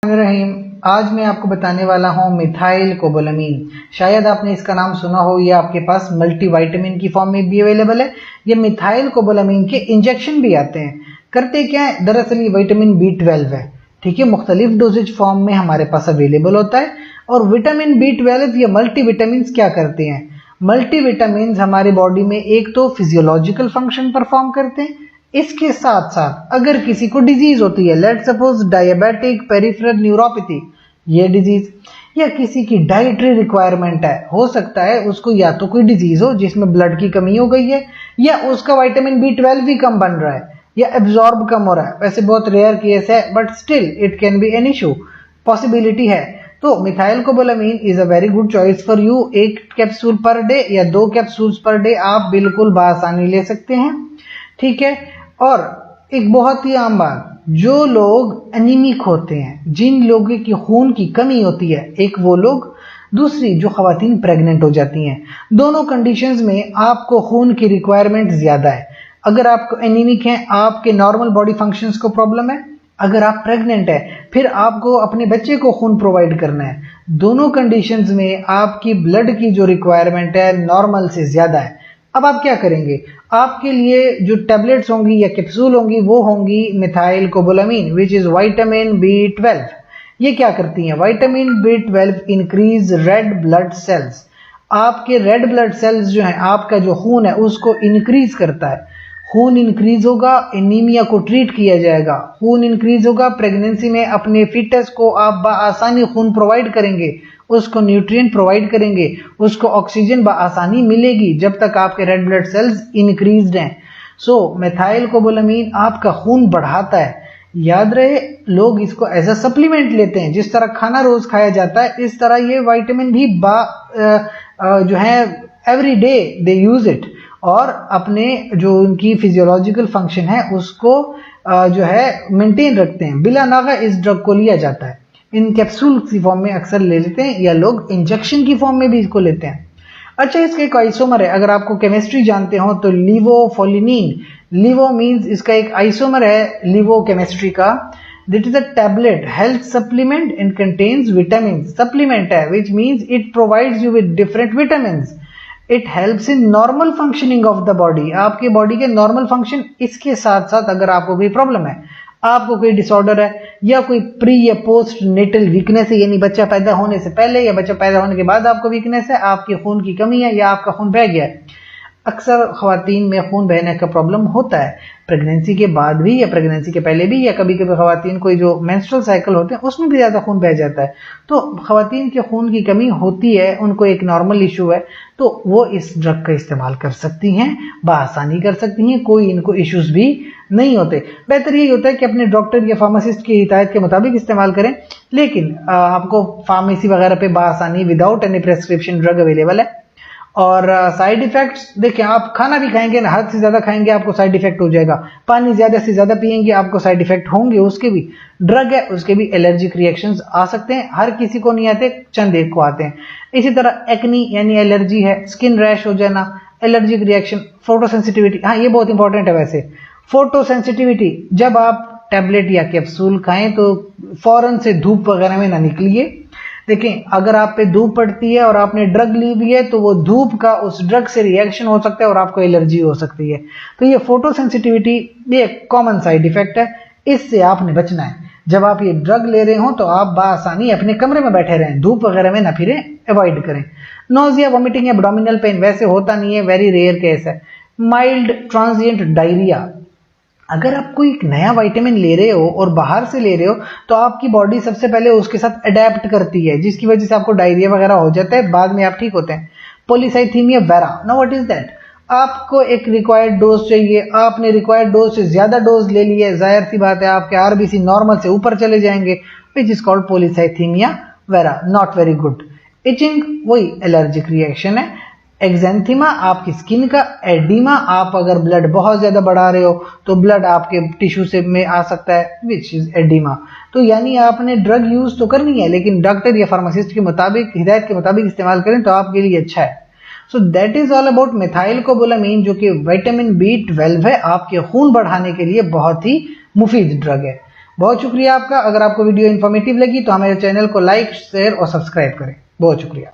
रहीम। आज मैं आपको बताने वाला हूँ मिथाइल कोबालामीन। शायद आपने इसका नाम सुना हो, ये आपके पास मल्टीविटामिन की फॉर्म में भी अवेलेबल है। ये मिथाइल कोबालामीन के इंजेक्शन भी आते हैं। करते क्या है, दरअसल ये विटामिन B12 है, ठीक है। मुख्तलिफ डोजेज फॉर्म में हमारे पास अवेलेबल होता है। और विटामिन B12 ये मल्टीविटामिन क्या करते हैं? मल्टीविटामिन हमारी बॉडी में एक तो फिजियोलॉजिकल फंक्शन परफॉर्म करते हैं, इसके साथ साथ अगर किसी को डिजीज होती है, let suppose diabetic peripheral neuropathy, ये डिजीज, या किसी की डाइटरी रिक्वायरमेंट है, हो सकता है उसको या तो कोई डिजीज हो जिसमें ब्लड की कमी हो गई है, या उसका विटामिन B12 भी कम बन रहा है, या एब्जॉर्ब कम हो रहा है। वैसे बहुत रेयर केस है, but still it can be an issue, possibility है। तो methylcobalamin is a very good choice for you. 1 capsule per day या 2 कैप्सूल्स पर डे आप बिल्कुल बासानी ले सकते हैं, ठीक है। और एक बहुत ही आम बात, जो लोग एनीमिक होते हैं, जिन लोगों की खून की कमी होती है, एक वो लोग, दूसरी जो खवातीन प्रेग्नेंट हो जाती हैं, दोनों कंडीशंस में आपको खून की रिक्वायरमेंट ज्यादा है। अगर आप एनीमिक हैं, आपके नॉर्मल बॉडी फंक्शंस को प्रॉब्लम है। अगर आप प्रेग्नेंट है, फिर आपको अपने बच्चे को खून प्रोवाइड करना है। दोनों कंडीशंस में आपकी ब्लड की जो रिक्वायरमेंट है नॉर्मल से ज्यादा है। अब आप क्या करेंगे? आपके लिए जो टैबलेट्स होंगी या कैप्सूल होंगी वो होंगी methylcobalamin, which is vitamin B12। ये क्या करती हैं? Vitamin B12 increase red blood cells. आपके रेड ब्लड सेल्स जो हैं, आपका जो खून है उसको इंक्रीज करता है। खून इंक्रीज होगा, एनीमिया को ट्रीट किया जाएगा। खून इंक्रीज होगा, प्रेगनेंसी में अपने फिटस को आप आसानी खून प्रोवाइड करेंगे, उसको न्यूट्रिएंट प्रोवाइड करेंगे, उसको ऑक्सीजन आसानी मिलेगी जब तक आपके रेड ब्लड सेल्स इंक्रीज्ड हैं। सो मिथाइल कोबालामीन आपका खून बढ़ाता है। याद रहे, लोग इसको एज अ सप्लीमेंट लेते हैं। जिस तरह खाना रोज खाया जाता है, इस तरह ये विटामिन भी जो है every day they use it, और अपने जो उनकी फिजियोलॉजिकल फंक्शन है उसको जो है मेंटेन रखते हैं। बिला नागा इस ड्रग को लिया जाता है। इन कैप्सूल की फॉर्म में अक्सर ले लेते हैं, या लोग इंजेक्शन की फॉर्म में भी इसको लेते हैं। अच्छा, इसका एक आइसोमर है, अगर आपको केमिस्ट्री जानते हो तो लिवोफोलिनीन। लिवो मींस इसका एक आइसोमर है लिवो केमिस्ट्री का। This is a tablet health supplement and contains vitamin. Supplement है, which means it provides you with different vitamin. It helps in normal functioning of the body, आपके body के normal function. इसके साथ साथ अगर आपको कोई प्रॉब्लम है, आपको कोई डिसऑर्डर है, या कोई प्री या पोस्ट नेटल वीकनेस है, यानी बच्चा पैदा होने से पहले या बच्चा पैदा होने के बाद आपको वीकनेस है, आपके खून की कमी है, या आपका खून बह गया है। अक्सर खवातीन में खून बहने का प्रॉब्लम होता है, प्रेगनेंसी के बाद भी या प्रेगनेंसी के पहले भी, या कभी कभी खवातीन कोई जो मेंस्ट्रुअल साइकिल होते हैं उसमें भी ज्यादा खून बह जाता है। तो खवातीन के खून की कमी होती है, उनको एक नॉर्मल इशू है, तो वो इस ड्रग का इस्तेमाल कर सकती हैं, बआसानी कर सकती हैं, कोई इनको इश्यूज भी नहीं होते। बेहतर यही होता है कि अपने डॉक्टर या फार्मासिस्ट की हिदायत के मुताबिक इस्तेमाल करें। लेकिन आपको फार्मेसी वगैरह पे बआसानी without any prescription drug available है। और साइड इफेक्ट्स देखें, आप खाना भी खाएंगे ना, हद से ज्यादा खाएंगे आपको साइड इफेक्ट हो जाएगा। पानी ज्यादा से ज्यादा पिएंगे आपको साइड इफेक्ट होंगे, उसके भी। ड्रग है, उसके भी एलर्जिक रिएक्शंस आ सकते हैं। हर किसी को नहीं आते, चंद एक को आते हैं। इसी तरह एक्नी यानी एलर्जी है, स्किन रैश हो जाना, एलर्जिक रिएक्शन, फोटोसेंसिटिविटी। हाँ, ये बहुत इंपॉर्टेंट है वैसे। फोटोसेंसिटिविटी, जब आप टैबलेट या कैप्सूल खाएं तो फौरन से धूप वगैरह में ना निकलिए। देखें, अगर आप पे धूप पड़ती है और आपने ड्रग ली हुई है तो वो धूप का उस ड्रग से रिएक्शन हो सकता है और आपको एलर्जी हो सकती है। तो ये फोटोसेंसिटिविटी ये कॉमन साइड इफेक्ट है, इससे आपने बचना है। जब आप ये ड्रग ले रहे हो तो आप बासानी अपने कमरे में बैठे रहें, धूप वगैरह में ना फिरें, अवॉइड करें। नोजिया, वोमिटिंग, एब्डोमिनल पेन वैसे होता नहीं है, वेरी रेयर केस है। माइल्ड ट्रांजिएंट डायरिया, अगर आप कोई एक नया विटामिन ले रहे हो और बाहर से ले रहे हो तो आपकी बॉडी सबसे पहले उसके साथ अडेप्ट करती है, जिसकी वजह से आपको डायरिया वगैरह हो जाता है, बाद में आप ठीक होते हैं। Polycythaemia vera, now what is that? आपको एक रिक्वायर्ड डोज चाहिए, आपने रिक्वायर्ड डोज से ज्यादा डोज ले लिया, जाहिर सी बात है आपके आरबीसी नॉर्मल से ऊपर चले जाएंगे, which is called polycythemia vera, not very good. Itching, वही एलर्जिक रिएक्शन है। एक्जेंथिमा, आपकी स्किन का। एडिमा, आप अगर ब्लड बहुत ज्यादा बढ़ा रहे हो तो ब्लड आपके टिश्यू से में आ सकता है, विच इज एडिमा। तो यानी आपने ड्रग यूज तो करनी है, लेकिन डॉक्टर या फार्मासिस्ट के मुताबिक, हिदायत के मुताबिक इस्तेमाल करें तो आपके लिए अच्छा है। So that is all about methylcobalamin, जो कि विटामिन B12 है, आपके खून बढ़ाने के लिए बहुत ही मुफीद ड्रग है। बहुत शुक्रिया आपका। अगर आपको वीडियो इन्फॉर्मेटिव लगी तो हमारे चैनल को लाइक, शेयर और सब्सक्राइब करें। बहुत शुक्रिया।